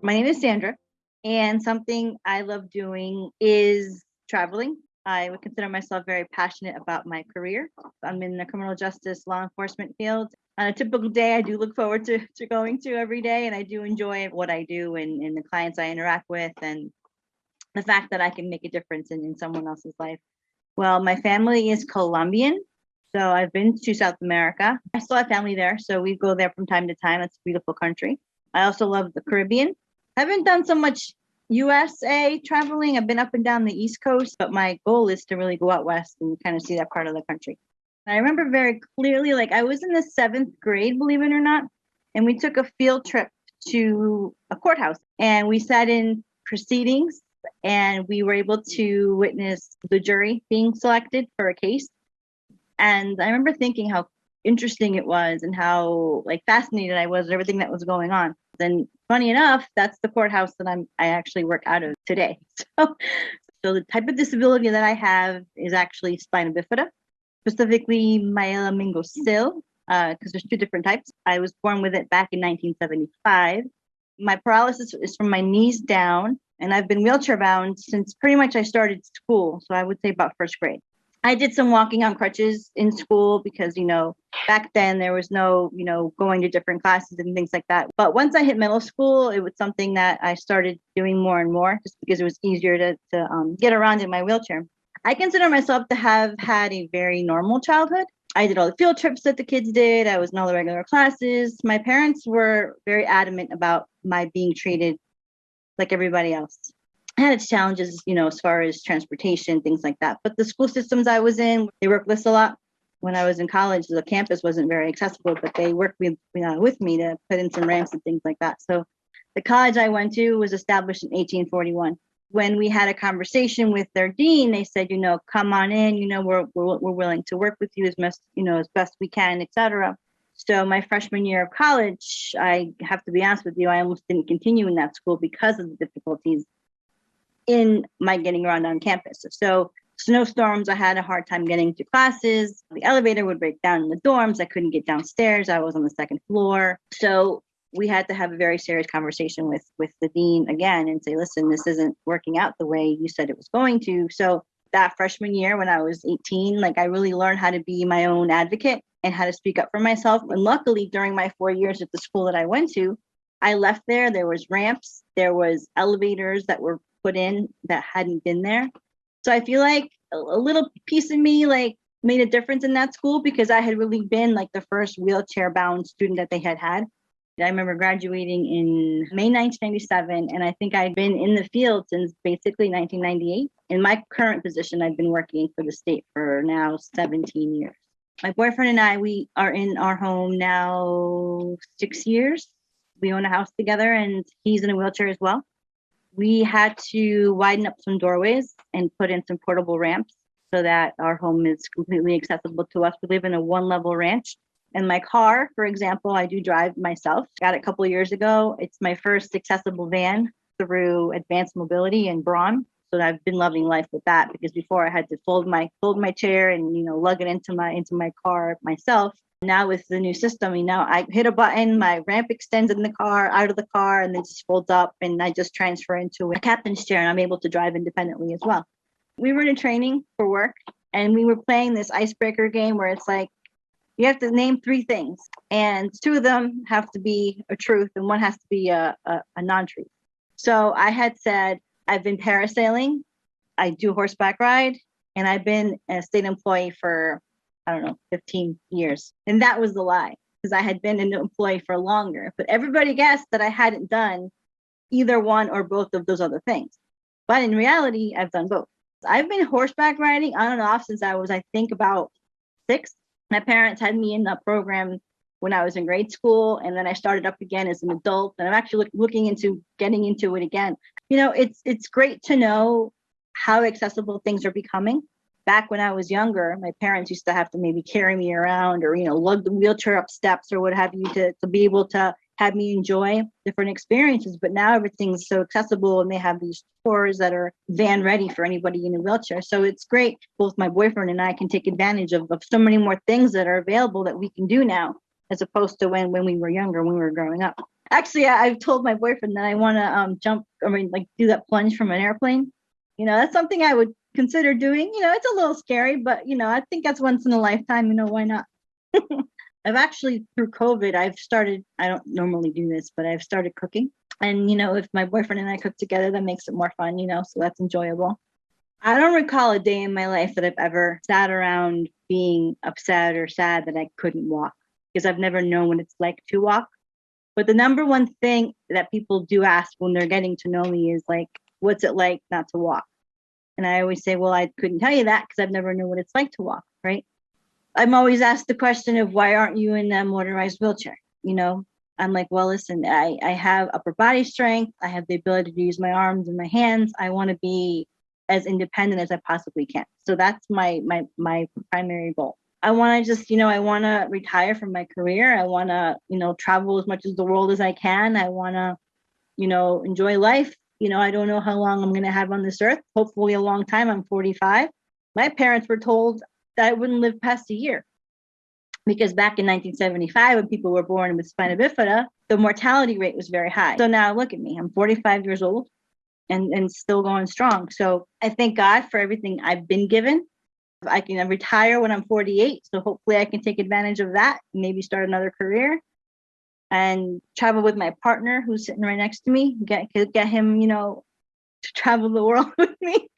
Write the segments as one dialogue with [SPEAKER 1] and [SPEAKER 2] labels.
[SPEAKER 1] My name is Sandra, and something I love doing is traveling. I would consider myself very passionate about my career. I'm in the criminal justice law enforcement field. On a typical day, I do look forward to going to every day, and I do enjoy what I do and the clients I interact with, and the fact that I can make a difference in someone else's life. Well, my family is Colombian, so I've been to South America. I still have family there, so we go there from time to time. It's a beautiful country. I also love the Caribbean. I haven't done so much USA traveling. I've been up and down the East Coast, but my goal is to really go out west and kind of see that part of the country. I remember very clearly, like I was in the 7th grade, believe it or not, and we took a field trip to a courthouse and we sat in proceedings and we were able to witness the jury being selected for a case. And I remember thinking how interesting it was and how like fascinated I was with everything that was going on. And funny enough, that's the courthouse that I actually work out of today. So the type of disability that I have is actually spina bifida, specifically myelomingocil, because there's 2 different types. I was born with it back in 1975. My paralysis is from my knees down, and I've been wheelchair bound since pretty much I started school. So I would say about 1st grade. I did some walking on crutches in school because, back then there was no, going to different classes and things like that. But once I hit middle school, it was something that I started doing more and more just because it was easier to get around in my wheelchair. I consider myself to have had a very normal childhood. I did all the field trips that the kids did. I was in all the regular classes. My parents were very adamant about my being treated like everybody else. I had its challenges, as far as transportation, things like that. But the school systems I was in, they worked with us a lot. When I was in college, the campus wasn't very accessible, but they worked with me to put in some ramps and things like that. So the college I went to was established in 1841. When we had a conversation with their dean, they said, come on in, we're willing to work with you as best we can, etc. So my freshman year of college, I have to be honest with you, I almost didn't continue in that school because of the difficulties in my getting around on campus. So snowstorms, I had a hard time getting to classes. The elevator would break down in the dorms. I couldn't get downstairs. I was on the 2nd floor. So we had to have a very serious conversation with the dean again and say, listen, this isn't working out the way you said it was going to. So that freshman year when I was 18, I really learned how to be my own advocate and how to speak up for myself. And luckily, during my 4 years at the school that I went to, I left there was ramps, there was elevators that were put in that hadn't been there. So I feel like a little piece of me made a difference in that school because I had really been the first wheelchair bound student that they had. I remember graduating in May 1997, and I think I'd been in the field since basically 1998. In my current position, I've been working for the state for now 17 years. My boyfriend and I, we are in our home now 6 years. We own a house together, and he's in a wheelchair as well. We had to widen up some doorways and put in some portable ramps so that our home is completely accessible to us. We live in a 1-level ranch. And my car, for example, I do drive myself. Got it a couple of years ago. It's my first accessible van through Advanced Mobility and Braun. So I've been loving life with that because before I had to fold my chair and lug it into my car myself. Now with the new system, I hit a button, my ramp extends in the car, out of the car, and then just folds up, and I just transfer into a captain's chair, and I'm able to drive independently as well. We were in training for work, and we were playing this icebreaker game where it's you have to name 3 things, and 2 of them have to be a truth, and 1 has to be a non-truth. So I had said, I've been parasailing, I do horseback ride, and I've been a state employee for 15 years. And that was the lie because I had been an employee for longer. But everybody guessed that I hadn't done either one or both of those other things. But in reality, I've done both. I've been horseback riding on and off since I was, I think, about 6. My parents had me in the program when I was in grade school. And then I started up again as an adult. And I'm actually looking into getting into it again. It's great to know how accessible things are becoming. Back when I was younger, my parents used to have to maybe carry me around or, lug the wheelchair up steps or what have you to be able to have me enjoy different experiences. But now everything's so accessible and they have these tours that are van ready for anybody in a wheelchair. So it's great. Both my boyfriend and I can take advantage of so many more things that are available that we can do now, as opposed to when we were younger, when we were growing up. Actually, I've told my boyfriend that I want to jump, I mean, like do that plunge from an airplane. That's something I would consider doing. It's a little scary, but I think that's once in a lifetime. Why not? I've actually, through COVID, I don't normally do this, but I've started cooking. And, if my boyfriend and I cook together, that makes it more fun, so that's enjoyable. I don't recall a day in my life that I've ever sat around being upset or sad that I couldn't walk, because I've never known what it's like to walk. But the number one thing that people do ask when they're getting to know me is like, what's it like not to walk? And I always say, well, I couldn't tell you that because I've never known what it's like to walk, right? I'm always asked the question of why aren't you in a motorized wheelchair? I'm like, well, listen, I have upper body strength. I have the ability to use my arms and my hands. I want to be as independent as I possibly can. So that's my primary goal. I want to just, I want to retire from my career. I want to, travel as much as the world as I can. I want to, enjoy life. I don't know how long I'm going to have on this earth. Hopefully a long time. I'm 45. My parents were told that I wouldn't live past a year, because back in 1975, when people were born with spina bifida, the mortality rate was very high. So now look at me, I'm 45 years old and still going strong. So I thank God for everything I've been given. I can retire when I'm 48. So hopefully I can take advantage of that, maybe start another career and travel with my partner who's sitting right next to me, get him, to travel the world with me.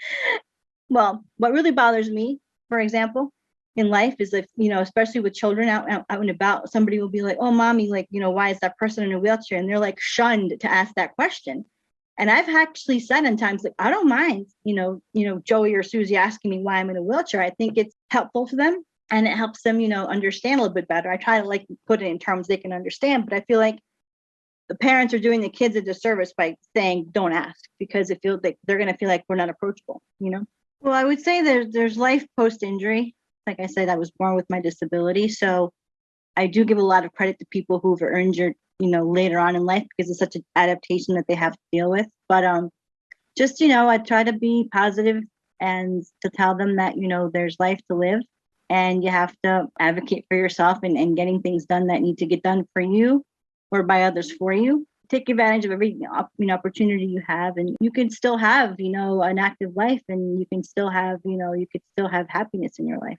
[SPEAKER 1] Well, what really bothers me, for example, in life is if, especially with children out and about, somebody will be like, oh, mommy, like, why is that person in a wheelchair? And they're like shunned to ask that question. And I've actually said in times, like, I don't mind, Joey or Susie asking me why I'm in a wheelchair. I think it's helpful for them and it helps them, understand a little bit better. I try to like put it in terms they can understand, but I feel like the parents are doing the kids a disservice by saying, don't ask, because it feels like they're going to feel like we're not approachable, Well, I would say there's life post-injury. Like I said, I was born with my disability. So I do give a lot of credit to people who've earned your, later on in life, because it's such an adaptation that they have to deal with. But just, I try to be positive and to tell them that, there's life to live and you have to advocate for yourself and getting things done that need to get done for you or by others for you. Take advantage of every opportunity you have, and you can still have an active life, and you can still have you could still have happiness in your life.